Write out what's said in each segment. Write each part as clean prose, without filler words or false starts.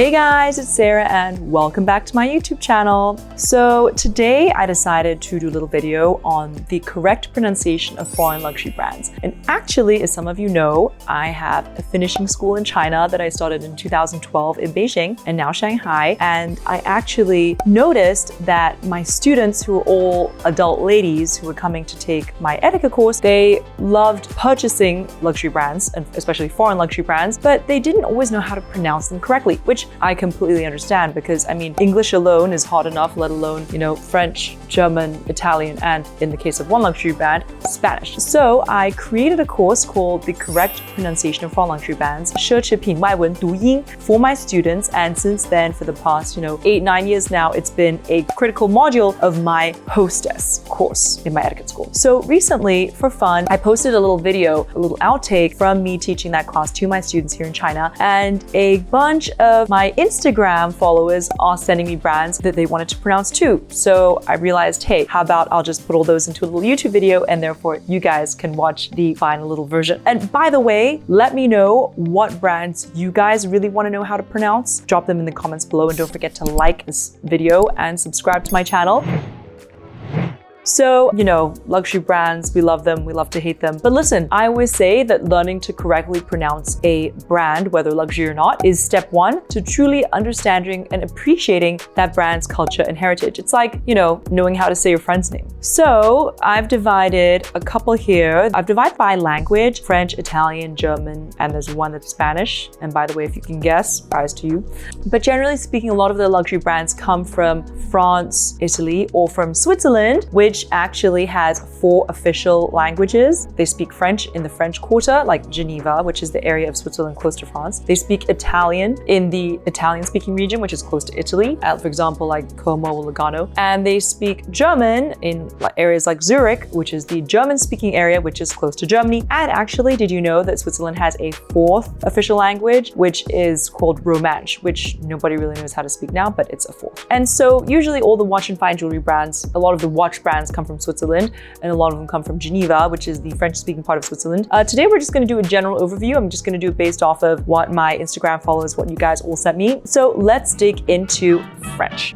Hey guys, it's Sarah and welcome back to my YouTube channel. So today I decided to do a little video on the correct pronunciation of foreign luxury brands. And actually, as some of you know, I have a finishing school in China that I started in 2012 in Beijing and now Shanghai. And I actually noticed that my students, who are all adult ladies who were coming to take my etiquette course, they loved purchasing luxury brands, and especially foreign luxury brands, but they didn't always know how to pronounce them correctly, which I completely understand because, I mean, English alone is hard enough, let alone, French, German, Italian, and in the case of one luxury brand, Spanish. So I created a course called The Correct Pronunciation of Foreign Luxury Brands, 奢侈品外文读音, for my students. And since then, for the past, 8-9 years now, it's been a critical module of my hostess course in my etiquette school. So recently, for fun, I posted a little video, a little outtake from me teaching that class to my students here in China, and a bunch of my Instagram followers are sending me brands that they wanted to pronounce too. So I realized, hey, how about I'll just put all those into a little YouTube video and therefore you guys can watch the final little version. And by the way, let me know what brands you guys really want to know how to pronounce. Drop them in the comments below and don't forget to like this video and subscribe to my channel. So, luxury brands, we love them, we love to hate them. But listen, I always say that learning to correctly pronounce a brand, whether luxury or not, is step one to truly understanding and appreciating that brand's culture and heritage. It's like, knowing how to say your friend's name. So I've divided a couple here. I've divided by language: French, Italian, German, and there's one that's Spanish. And by the way, if you can guess, prize to you. But generally speaking, a lot of the luxury brands come from France, Italy, or from Switzerland, which actually has 4 official languages. They speak French in the French Quarter, like Geneva, which is the area of Switzerland close to France. They speak Italian in the Italian-speaking region, which is close to Italy, for example, like Como or Lugano. And they speak German in areas like Zurich, which is the German-speaking area, which is close to Germany. And actually, did you know that Switzerland has a 4th official language, which is called Romansh, which nobody really knows how to speak now, but it's a 4th. And so usually all the watch and fine jewelry brands, a lot of the watch brands come from Switzerland, and a lot of them come from Geneva, which is the French-speaking part of Switzerland. Today, we're just going to do a general overview. I'm just going to do it based off of what my Instagram followers, what you guys all sent me. So let's dig into French.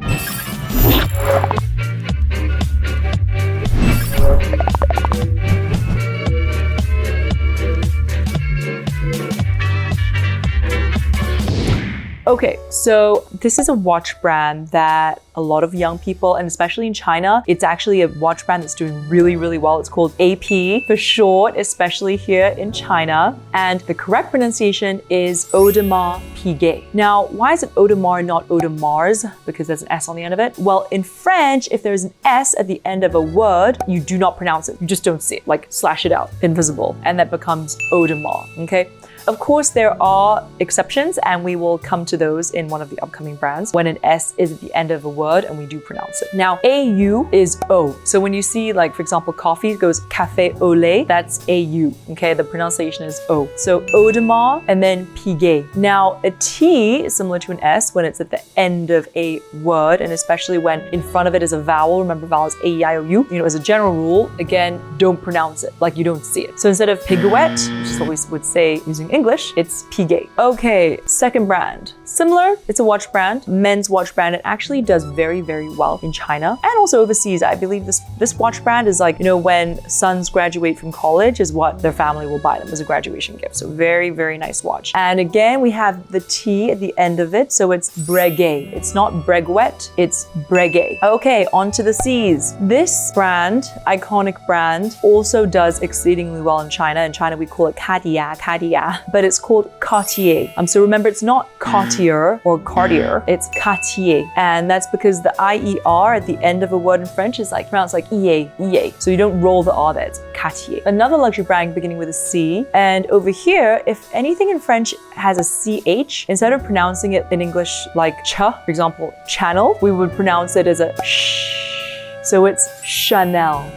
Okay, so this is a watch brand that a lot of young people, and especially in China, it's actually a watch brand that's doing really, really well. It's called AP for short, especially here in China. And the correct pronunciation is Audemars Piguet. Now, why is it Audemars, not Audemars? Because there's an S on the end of it. Well, in French, if there's an S at the end of a word, you do not pronounce it. You just don't see it, like slash it out, invisible. And that becomes Audemars, okay? Of course, there are exceptions, and we will come to those in one of the upcoming brands when an S is at the end of a word and we do pronounce it. Now, AU is O. So when you see, for example, coffee goes café au lait, that's AU, okay? The pronunciation is O. So Audemars and then Piguet. Now, a T is similar to an S when it's at the end of a word, and especially when in front of it is a vowel. Remember, vowels A, E, I, O, U. As a general rule, again, don't pronounce it, like you don't see it. So instead of Piguet, which is what we would say using English, it's Piguet. Okay, second brand. Similar, it's a watch brand, men's watch brand. It actually does very, very well in China and also overseas. I believe this watch brand is when sons graduate from college is what their family will buy them as a graduation gift. So very, very nice watch. And again, we have the T at the end of it. So it's Breguet. It's not Breguet, it's Breguet. Okay, on to the C's. This brand, iconic brand, also does exceedingly well in China. In China, we call it Cartier, but it's called Cartier. So remember, it's not Cartier or Cartier, it's Cartier. And that's because the IER at the end of a word in French is pronounced like EA. So you don't roll the R there, it's Cartier. Another luxury brand beginning with a C. And over here, if anything in French has a CH, instead of pronouncing it in English like cha, for example, channel, we would pronounce it as a sh. So it's Chanel.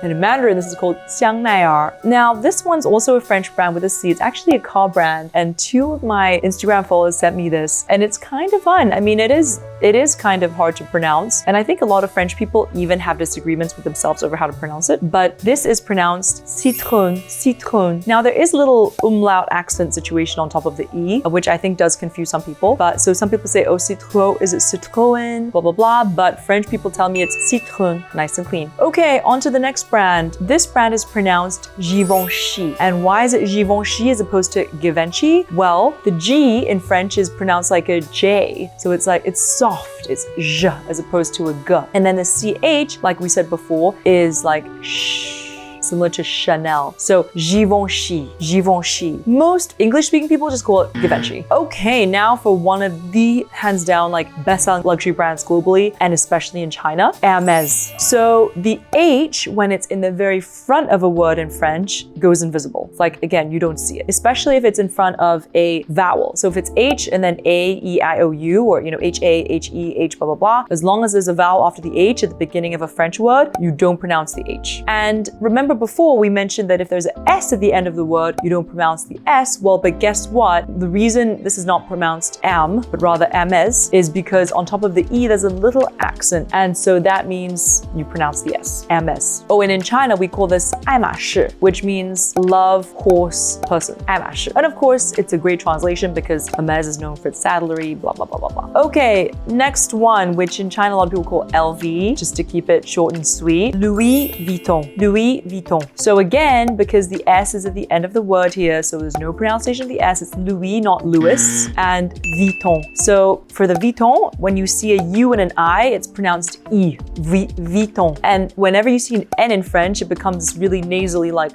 And in Mandarin, this is called Xiangnai'er. Now, this one's also a French brand with a C. It's actually a car brand. And 2 of my Instagram followers sent me this. And it's kind of fun. I mean, it is it is kind of hard to pronounce. And I think a lot of French people even have disagreements with themselves over how to pronounce it. But this is pronounced citron, citron. Now there is a little umlaut accent situation on top of the E, which I think does confuse some people. But so some people say, oh, citron, is it citroen, blah, blah, blah. But French people tell me it's citron, nice and clean. Okay, on to the next brand. This brand is pronounced Givenchy. And why is it Givenchy as opposed to Givenchy? Well, the G in French is pronounced like a J. So it's like, it's soft, it's J as opposed to a G. And then the CH, like we said before, is like sh, similar to Chanel. So Givenchy, Givenchy. Most English-speaking people just call it Givenchy. Okay, now for one of the hands down like best-selling luxury brands globally and especially in China, Hermes. So the H, when it's in the very front of a word in French, goes invisible. It's like, again, you don't see it, especially if it's in front of a vowel. So if it's H and then A, E, I, O, U, or H, A, H, E, H, blah, blah, blah, as long as there's a vowel after the H at the beginning of a French word, you don't pronounce the H. And remember before we mentioned that if there's an S at the end of the word, you don't pronounce the S. Well, but guess what? The reason this is not pronounced M, but rather Hermes, is because on top of the E, there's a little accent. And so that means you pronounce the S, Hermes. Oh, and in China, we call this 爱马仕, which means love horse person, 爱马仕. And of course, it's a great translation because Hermes is known for its saddlery, blah, blah, blah, blah, blah. Okay, next one, which in China, a lot of people call LV, just to keep it short and sweet. Louis Vuitton, Louis Vuitton. So again, because the S is at the end of the word here, so there's no pronunciation of the S, it's Louis, not Louis, and Vuitton. So for the Vuitton, when you see a U and an I, it's pronounced I, Vuitton. And whenever you see an N in French, it becomes really nasally like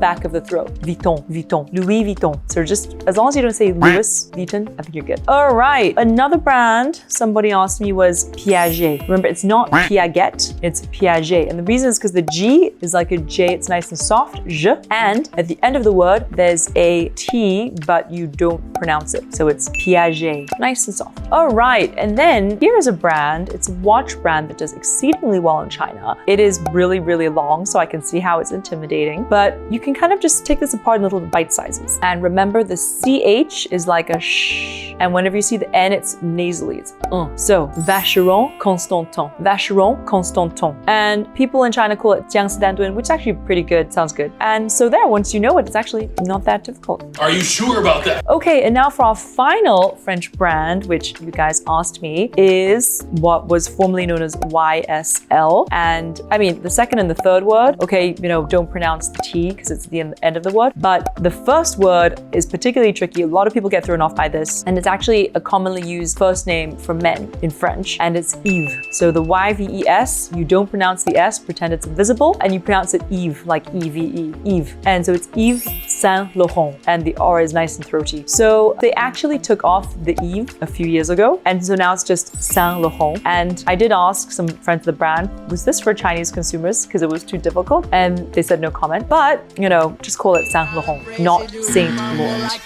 back of the throat. Vuitton, Vuitton, Louis Vuitton. So just as long as you don't say Louis Vuitton, I think you're good. All right, another brand somebody asked me was Piaget. Remember, it's not Piaget, it's Piaget. And the reason is because the G is like a J, it's nice and soft, J. And at the end of the word, there's a T, but you don't pronounce it. So it's Piaget, nice and soft. All right, and then here is a brand. It's a watch brand that does exceedingly well in China. It is really, really long, so I can see how it's intimidating, but you can kind of just take this apart in little bite sizes. And remember, the CH is like a sh, and whenever you see the N, it's nasally, it's So, Vacheron Constantin, Vacheron Constantin. And people in China call it Jiangsi, which is actually pretty good, sounds good. And so there, once you know it, it's actually not that difficult. Are you sure about that? Okay, and now for our final French brand, which you guys asked me, is what was formerly known as YSL. And I mean, the second and the third word, okay, don't pronounce the T because it's the end of the word. But the first word is particularly tricky. A lot of people get thrown off by this. And it's actually a commonly used first name for men in French. And it's Yves. So the Y-V-E-S, you don't pronounce the S, pretend it's invisible. And you pronounce it Yves, like E-V-E, Yves. And so it's Yves Saint Laurent. And the R is nice and throaty. So they actually took off the Yves a few years ago. And so now it's just Saint Laurent. And I did ask some friends of the brand, was this for Chinese consumers? Because it was too difficult. And they said no comment. But, just call it Saint Laurent, not Saint Laurent.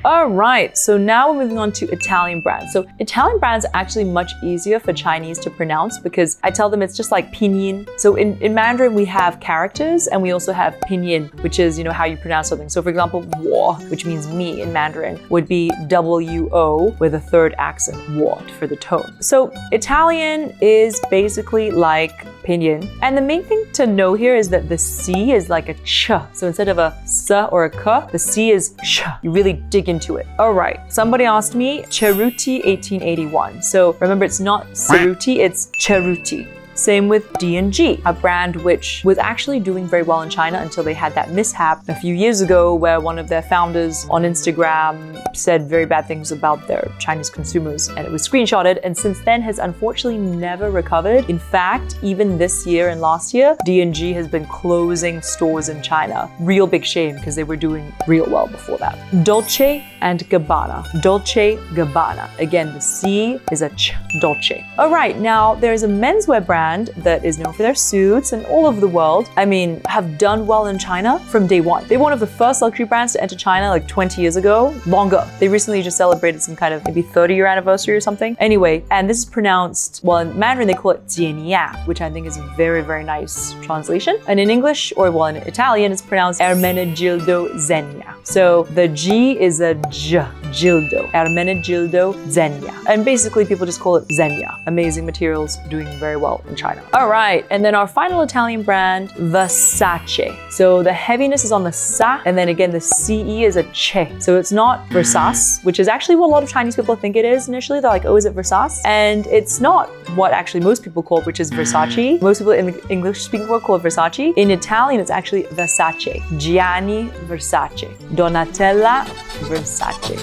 All right, so now we're moving on to Italian brands. So Italian brands are actually much easier for Chinese to pronounce because I tell them it's just like pinyin. So in Mandarin, we have characters and we also have pinyin, which is, how you pronounce something. So for example, wo, which means me in Mandarin, would be W-O with a third accent, wo, for the tone. So Italian is basically like pinyin. And the main thing to know here is that the C is like a ch. So instead of a s or a k, the C is ch. You really dig into it. All right, somebody asked me Cerruti 1881. So remember, it's not Cerruti, it's Cerruti. Same with D&G, a brand which was actually doing very well in China until they had that mishap a few years ago where one of their founders on Instagram said very bad things about their Chinese consumers and it was screenshotted, and since then has unfortunately never recovered. In fact, even this year and last year, D&G has been closing stores in China. Real big shame because they were doing real well before that. Dolce and Gabbana. Dolce Gabbana. Again, the C is a ch, Dolce. All right, now there's a menswear brand brand that is known for their suits and all over the world, I mean, have done well in China from day one. They're one of the first luxury brands to enter China like 20 years ago, longer. They recently just celebrated some kind of maybe 30-year anniversary or something. Anyway, and this is pronounced, well, in Mandarin they call it Jiania, which I think is a very, very nice translation. And in English, or well, in Italian, it's pronounced Ermenegildo Zegna. So the G is a J, Gildo. Ermenegildo Zegna. And basically people just call it Zegna. Amazing materials, doing very well in China. All right, and then our final Italian brand, Versace. So the heaviness is on the sa, and then again the CE is a che. So it's not Versace, which is actually what a lot of Chinese people think it is initially. They're like, oh, is it Versace? And it's not what actually most people call it, which is Versace. Most people in the English-speaking world call it Versace. In Italian, it's actually Versace. Gianni Versace. Donatella Versace.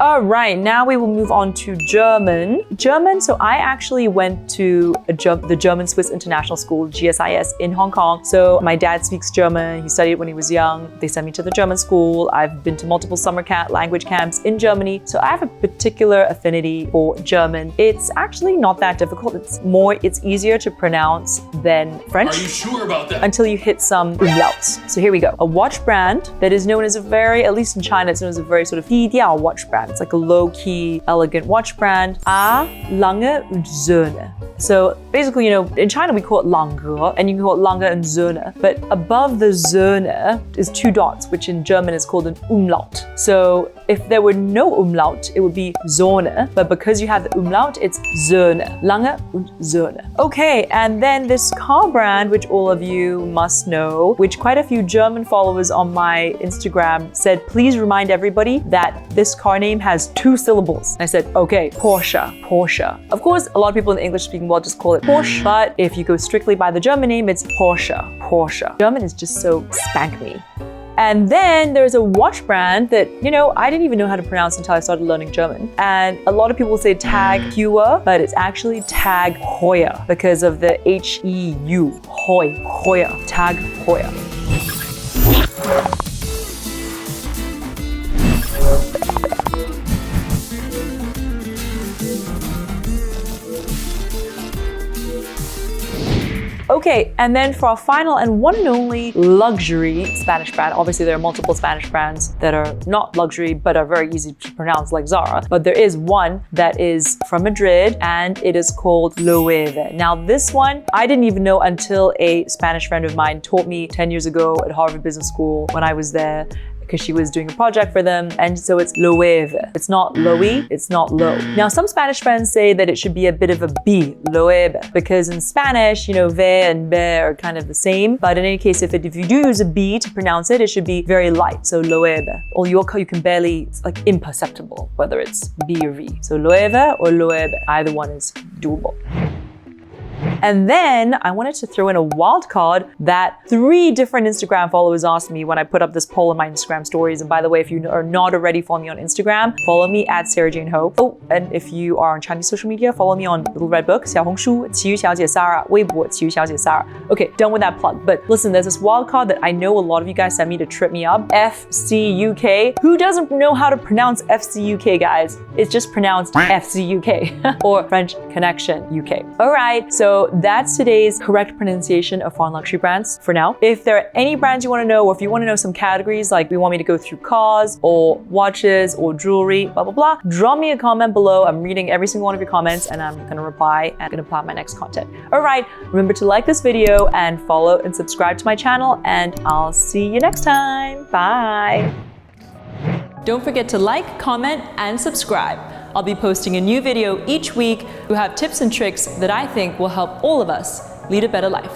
All right, now we will move on to German. So I actually went to the German-Swiss International School, GSIS, in Hong Kong. So my dad speaks German. He studied it when he was young. They sent me to the German school. I've been to multiple summer language camps in Germany. So I have a particular affinity for German. It's actually not that difficult. It's easier to pronounce than French. Are you sure about that? Until you hit some umlauts. So here we go. A watch brand that is known as a very, at least in China, it's known as a very sort of 低调 watch brand. It's like a low-key, elegant watch brand. A Lange und Söhne. So basically, you know, in China we call it Lange, and you can call it Lange and Söhne. But above the Söhne is 2 dots, which in German is called an umlaut. So if there were no umlaut, it would be Söhne. But because you have the umlaut, it's Söhne. Lange und Söhne. Okay, and then this car brand, which all of you must know, which quite a few German followers on my Instagram said, please remind everybody that this car name has 2 syllables. I said, okay, Porsche. Of course, a lot of people in the English-speaking world just call it Porsche, but if you go strictly by the German name, it's Porsche. German is just so spank me. And then there's a watch brand that, you know, I didn't even know how to pronounce until I started learning German. And a lot of people say Tag Heuer, but it's actually Tag Heuer because of the H-E-U, Heuer, Tag Heuer. Okay, and then for our final and one and only luxury Spanish brand, obviously there are multiple Spanish brands that are not luxury but are very easy to pronounce like Zara, but there is one that is from Madrid and it is called Loewe. Now this one, I didn't even know until a Spanish friend of mine taught me 10 years ago at Harvard Business School when I was there, because she was doing a project for them. And so it's Loewe. It's not Loey, it's not low. Now, some Spanish friends say that it should be a bit of a B, Loewe, because in Spanish, you know, ve and be are kind of the same. But in any case, if you do use a B to pronounce it, it should be very light. So Loewe. Or you can barely, it's like imperceptible, whether it's B or V. So Loewe or Loewe, either one is doable. And then I wanted to throw in a wild card that 3 different Instagram followers asked me when I put up this poll in my Instagram stories. And by the way, if you are not already following me on Instagram, follow me at Sara Jane Ho. Oh, and if you are on Chinese social media, follow me on Little Red Book, 小红书, 奇遇小姐 Sara, 微博, 奇遇小姐 Sara. Okay, done with that plug. But listen, there's this wild card that I know a lot of you guys sent me to trip me up. FCUK. Who doesn't know how to pronounce FCUK, guys? It's just pronounced FCUK or French Connection UK. All right, so that's today's correct pronunciation of foreign luxury brands for now. If there are any brands you want to know, or if you want to know some categories, like you want me to go through cars or watches or jewelry, blah, blah, blah, drop me a comment below. I'm reading every single one of your comments and I'm going to reply and I'm going to plan my next content. All right, remember to like this video and follow and subscribe to my channel, and I'll see you next time. Bye. Don't forget to like, comment, and subscribe. I'll be posting a new video each week who have tips and tricks that I think will help all of us lead a better life.